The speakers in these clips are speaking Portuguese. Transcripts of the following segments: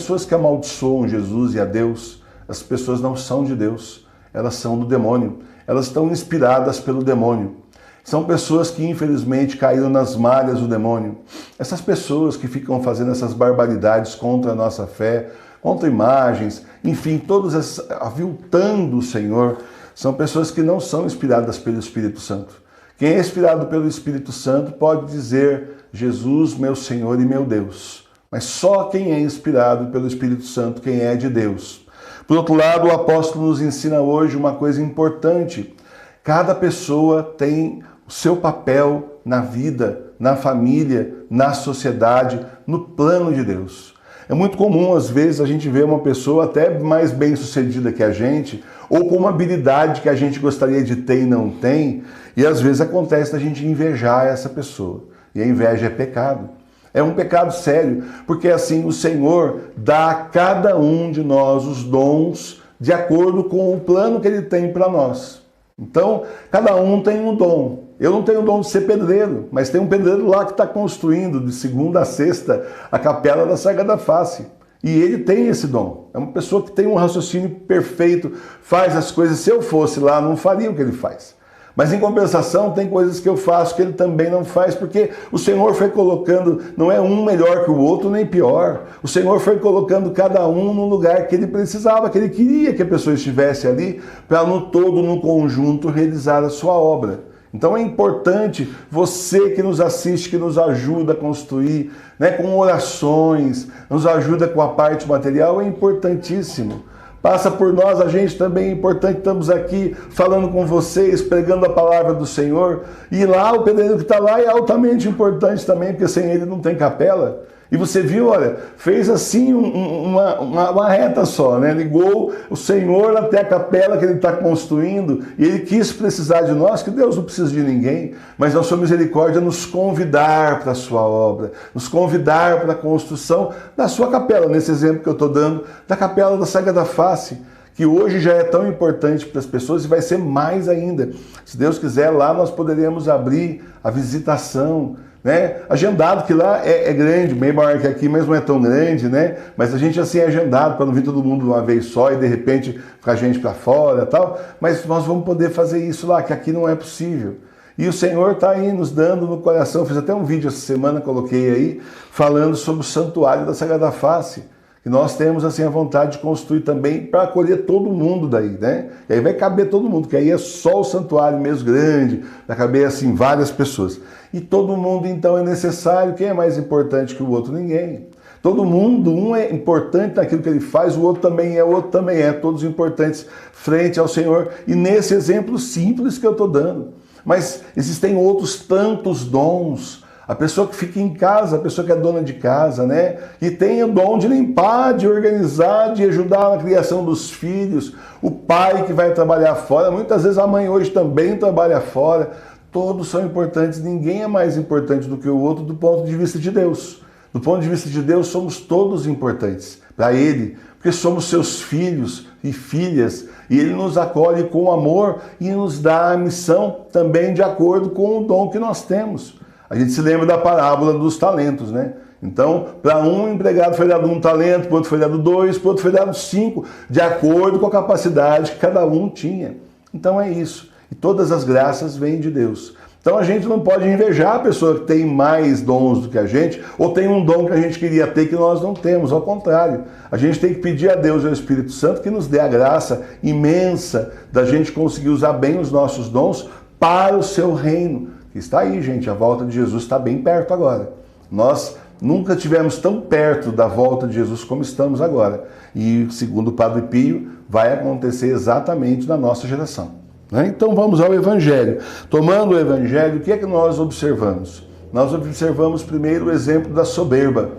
pessoas que amaldiçoam Jesus e a Deus, as pessoas não são de Deus, elas são do demônio, elas estão inspiradas pelo demônio. São pessoas que infelizmente caíram nas malhas do demônio. Essas pessoas que ficam fazendo essas barbaridades contra a nossa fé, contra imagens, enfim, todas essas, aviltando o Senhor, são pessoas que não são inspiradas pelo Espírito Santo. Quem é inspirado pelo Espírito Santo pode dizer: Jesus, meu Senhor e meu Deus. Mas só quem é inspirado pelo Espírito Santo, quem é de Deus. Por outro lado, o apóstolo nos ensina hoje uma coisa importante. Cada pessoa tem o seu papel na vida, na família, na sociedade, no plano de Deus. É muito comum, às vezes, a gente ver uma pessoa até mais bem-sucedida que a gente, ou com uma habilidade que a gente gostaria de ter e não tem, e às vezes acontece da gente invejar essa pessoa. E a inveja é pecado. É um pecado sério, porque assim o Senhor dá a cada um de nós os dons de acordo com o plano que Ele tem para nós. Então, cada um tem um dom. Eu não tenho o dom de ser pedreiro, mas tem um pedreiro lá que está construindo de segunda a sexta a capela da Sagrada Face. E ele tem esse dom. É uma pessoa que tem um raciocínio perfeito, faz as coisas. Se eu fosse lá, não faria o que ele faz. Mas em compensação, tem coisas que eu faço que ele também não faz, porque o Senhor foi colocando, não é um melhor que o outro, nem pior. O Senhor foi colocando cada um no lugar que ele precisava, que ele queria que a pessoa estivesse ali, para no todo, no conjunto, realizar a sua obra. Então é importante você que nos assiste, que nos ajuda a construir, né, com orações, nos ajuda com a parte material, é importantíssimo. Passa por nós, a gente também é importante, estamos aqui falando com vocês, pregando a palavra do Senhor. E lá, o pedreiro que está lá é altamente importante também, porque sem ele não tem capela. E você viu, olha, fez assim uma reta só, né? Ligou o Senhor até a capela que ele está construindo, e ele quis precisar de nós, que Deus não precisa de ninguém, mas na sua misericórdia nos convidar para a sua obra, nos convidar para a construção da sua capela, nesse exemplo que eu estou dando, da capela da Sagrada Face, que hoje já é tão importante para as pessoas e vai ser mais ainda. Se Deus quiser, lá nós poderemos abrir a visitação, né? Agendado, que lá é grande, bem maior que aqui, mas não é tão grande, né? Mas a gente assim é agendado para não vir todo mundo de uma vez só e de repente ficar gente para fora e tal, mas nós vamos poder fazer isso lá, que aqui não é possível. E o Senhor está aí nos dando no coração, fiz até um vídeo essa semana, coloquei aí, falando sobre o santuário da Sagrada Face, que nós temos assim a vontade de construir também para acolher todo mundo daí, né? E aí vai caber todo mundo, que aí é só o santuário mesmo grande, vai caber assim várias pessoas. E todo mundo então é necessário. Quem é mais importante que o outro? Ninguém. Todo mundo, um é importante naquilo que ele faz, o outro também é, todos importantes frente ao Senhor. E nesse exemplo simples que eu estou dando. Mas existem outros tantos dons. A pessoa que fica em casa, a pessoa que é dona de casa, né? E tem o dom de limpar, de organizar, de ajudar na criação dos filhos. O pai que vai trabalhar fora, muitas vezes a mãe hoje também trabalha fora. Todos são importantes, ninguém é mais importante do que o outro do ponto de vista de Deus. Do ponto de vista de Deus, somos todos importantes para Ele, porque somos seus filhos e filhas, e Ele nos acolhe com amor e nos dá a missão também de acordo com o dom que nós temos. A gente se lembra da parábola dos talentos, né? Então, para um empregado foi dado 1 talento, para outro foi dado 2, para outro foi dado 5, de acordo com a capacidade que cada um tinha. Então é isso. E todas as graças vêm de Deus. Então a gente não pode invejar a pessoa que tem mais dons do que a gente, ou tem um dom que a gente queria ter que nós não temos. Ao contrário, a gente tem que pedir a Deus e ao Espírito Santo que nos dê a graça imensa da gente conseguir usar bem os nossos dons para o seu reino. Que está aí, gente, a volta de Jesus está bem perto agora. Nós nunca tivemos tão perto da volta de Jesus como estamos agora. E, segundo o Padre Pio, vai acontecer exatamente na nossa geração. Então vamos ao Evangelho. Tomando o Evangelho, o que é que nós observamos? Nós observamos primeiro o exemplo da soberba.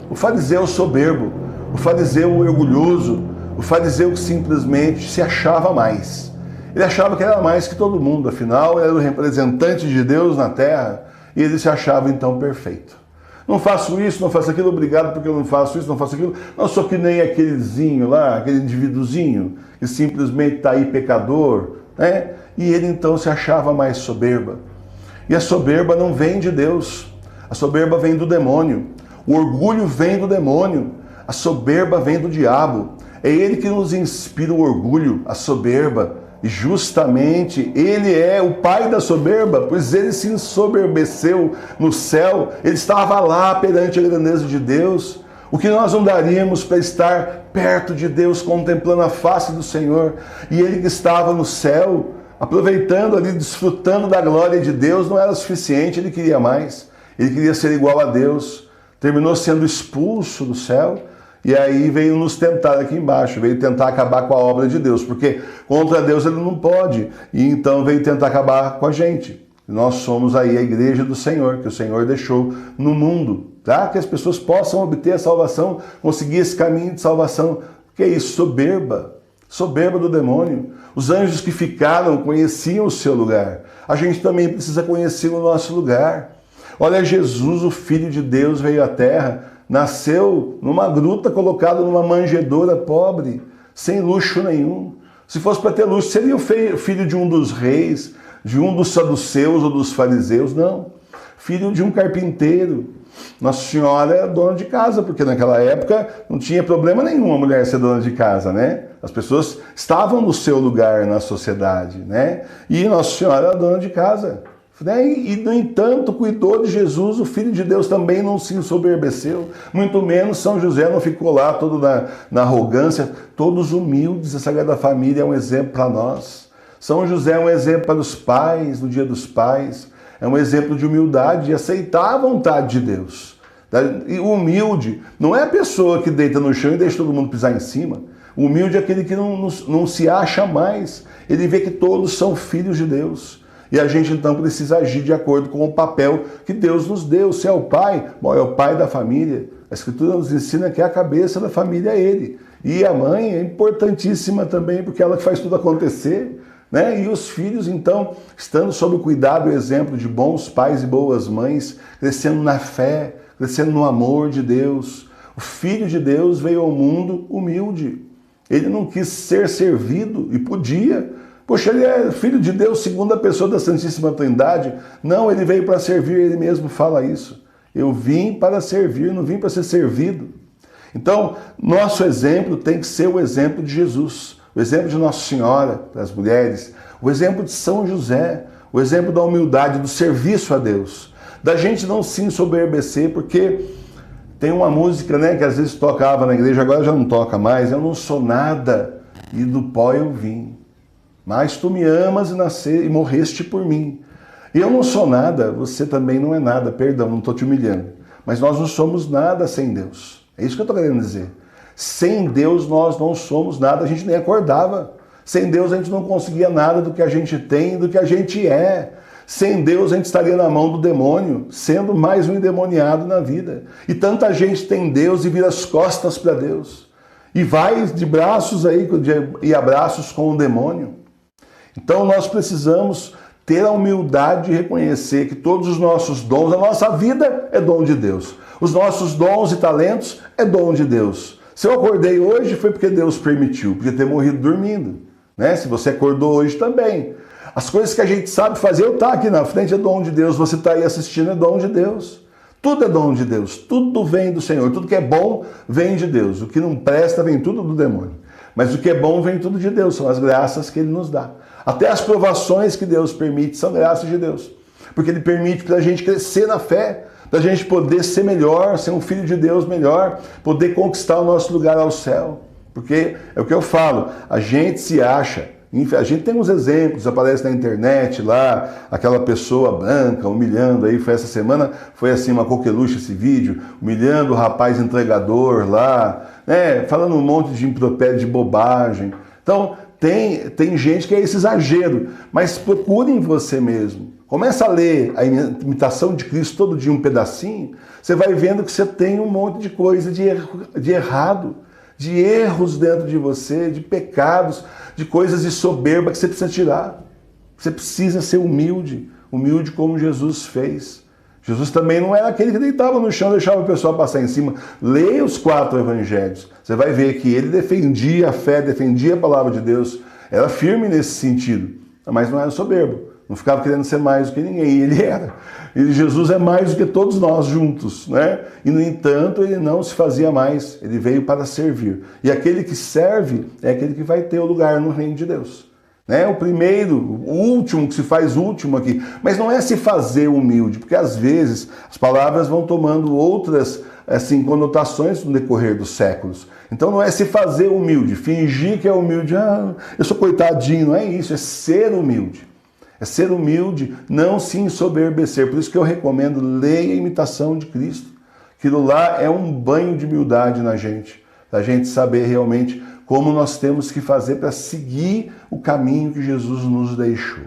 O fariseu soberbo, o fariseu orgulhoso, o fariseu que simplesmente se achava mais. Ele achava que era mais que todo mundo, afinal era o representante de Deus na terra e ele se achava então perfeito. Não faço isso, não faço aquilo, obrigado porque eu não faço isso, não faço aquilo. Não sou que nem aquelezinho lá, aquele indivíduozinho que simplesmente está aí pecador, né? E ele então se achava mais soberba. E a soberba não vem de Deus, a soberba vem do demônio, o orgulho vem do demônio, A soberba vem do diabo. É ele que nos inspira o orgulho, a soberba. E justamente ele é o pai da soberba, pois ele se ensoberbeceu no céu. Ele estava lá perante a grandeza de Deus. O que nós não daríamos para estar perto de Deus, contemplando a face do Senhor. E ele que estava no céu, aproveitando ali, desfrutando da glória de Deus, não era suficiente, ele queria mais. Ele queria ser igual a Deus. Terminou sendo expulso do céu. E aí veio nos tentar aqui embaixo, veio tentar acabar com a obra de Deus, porque contra Deus ele não pode, e então veio tentar acabar com a gente. Nós somos aí a igreja do Senhor, que o Senhor deixou no mundo, tá? Que as pessoas possam obter a salvação, conseguir esse caminho de salvação. Que é isso? Soberba do demônio. Os anjos que ficaram conheciam o seu lugar. A gente também precisa conhecer o nosso lugar. Olha, Jesus, o Filho de Deus, veio à Terra, nasceu numa gruta, colocado numa manjedoura pobre, sem luxo nenhum. Se fosse para ter luxo, seria o filho de um dos reis, de um dos saduceus ou dos fariseus. Não, filho de um carpinteiro. Nossa Senhora é dona de casa, porque naquela época não tinha problema nenhum a mulher ser dona de casa, né? As pessoas estavam no seu lugar na sociedade, né? E Nossa Senhora era dona de casa. E, no entanto, cuidou de Jesus, o Filho de Deus também não se ensoberbeceu, muito menos São José não ficou lá todo na arrogância, todos humildes. A Sagrada Família é um exemplo para nós. São José é um exemplo para os pais, no Dia dos Pais, é um exemplo de humildade, de aceitar a vontade de Deus. E o humilde não é a pessoa que deita no chão e deixa todo mundo pisar em cima. O humilde é aquele que não se acha mais, ele vê que todos são filhos de Deus. E a gente então precisa agir de acordo com o papel que Deus nos deu. Se é o pai, bom, é o pai da família. A Escritura nos ensina que a cabeça da família é ele. E a mãe é importantíssima também, porque ela que faz tudo acontecer, né? E os filhos, então, estando sob o cuidado e o exemplo de bons pais e boas mães, crescendo na fé, crescendo no amor de Deus. O Filho de Deus veio ao mundo humilde. Ele não quis ser servido e podia. Poxa, ele é Filho de Deus, segunda pessoa da Santíssima Trindade. Não, ele veio para servir, ele mesmo fala isso. Eu vim para servir, não vim para ser servido. Então, nosso exemplo tem que ser o exemplo de Jesus, o exemplo de Nossa Senhora, das mulheres, o exemplo de São José, o exemplo da humildade, do serviço a Deus, da gente não se ensoberbecer, porque tem uma música, né, que às vezes tocava na igreja, agora já não toca mais, eu não sou nada e do pó eu vim. Mas tu me amas e morreste por mim. Eu não sou nada, você também não é nada. Perdão, não estou te humilhando. Mas nós não somos nada sem Deus. É isso que eu estou querendo dizer. Sem Deus nós não somos nada, a gente nem acordava. Sem Deus a gente não conseguia nada do que a gente tem, do que a gente é. Sem Deus a gente estaria na mão do demônio, sendo mais um endemoniado na vida. E tanta gente tem Deus e vira as costas para Deus. E vai de braços aí e abraços com o demônio. Então nós precisamos ter a humildade de reconhecer que todos os nossos dons, a nossa vida é dom de Deus. Os nossos dons e talentos é dom de Deus. Se eu acordei hoje foi porque Deus permitiu, podia ter morrido dormindo, né? Se você acordou hoje também. As coisas que a gente sabe fazer, eu estar aqui na frente é dom de Deus, você está aí assistindo é dom de Deus. Tudo é dom de Deus, tudo vem do Senhor, tudo que é bom vem de Deus. O que não presta vem tudo do demônio. Mas o que é bom vem tudo de Deus, são as graças que Ele nos dá. Até as provações que Deus permite são graças de Deus. Porque Ele permite para a gente crescer na fé, para a gente poder ser melhor, ser um filho de Deus melhor, poder conquistar o nosso lugar ao céu. Porque é o que eu falo, a gente se acha, a gente tem uns exemplos, aparece na internet lá, aquela pessoa branca humilhando aí, foi essa semana, foi assim uma coqueluche esse vídeo, humilhando o rapaz entregador lá, né, falando um monte de impropério, de bobagem. Então, tem gente que é esse exagero, mas procure em você mesmo. Começa a ler a imitação de Cristo todo dia um pedacinho, você vai vendo que você tem um monte de coisa de errado, de erros dentro de você, de pecados, de coisas de soberba que você precisa tirar. Você precisa ser humilde, humilde como Jesus fez. Jesus também não era aquele que deitava no chão e deixava o pessoal passar em cima. Leia os 4 evangelhos. Você vai ver que ele defendia a fé, defendia a palavra de Deus. Era firme nesse sentido, mas não era soberbo. não ficava querendo ser mais do que ninguém, e ele era. E Jesus é mais do que todos nós juntos, né? E no entanto, ele não se fazia mais, ele veio para servir. E aquele que serve é aquele que vai ter o lugar no reino de Deus. Né? O primeiro, o último, que se faz último aqui. Mas não é se fazer humilde, porque às vezes as palavras vão tomando outras conotações no decorrer dos séculos. Então não é se fazer humilde, fingir que é humilde, eu sou coitadinho, não é isso, é ser humilde. É ser humilde, não se ensoberbecer. Por isso que eu recomendo, leia a imitação de Cristo. Aquilo lá é um banho de humildade na gente, para a gente saber realmente como nós temos que fazer para seguir o caminho que Jesus nos deixou.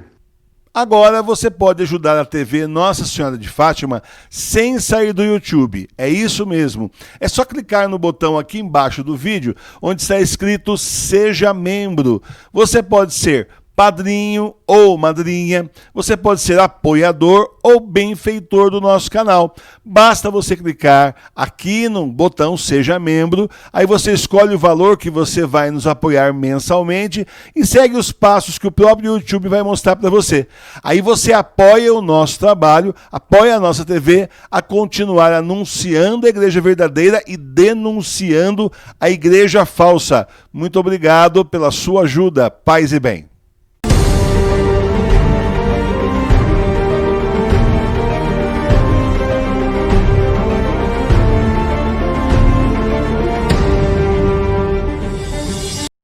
Agora você pode ajudar a TV Nossa Senhora de Fátima sem sair do YouTube. É isso mesmo. É só clicar no botão aqui embaixo do vídeo, onde está escrito Seja Membro. Você pode ser padrinho ou madrinha, você pode ser apoiador ou benfeitor do nosso canal. Basta você clicar aqui no botão Seja Membro, aí você escolhe o valor que você vai nos apoiar mensalmente e segue os passos que o próprio YouTube vai mostrar para você. Aí você apoia o nosso trabalho, apoia a nossa TV a continuar anunciando a igreja verdadeira e denunciando a igreja falsa. Muito obrigado pela sua ajuda. Paz e bem.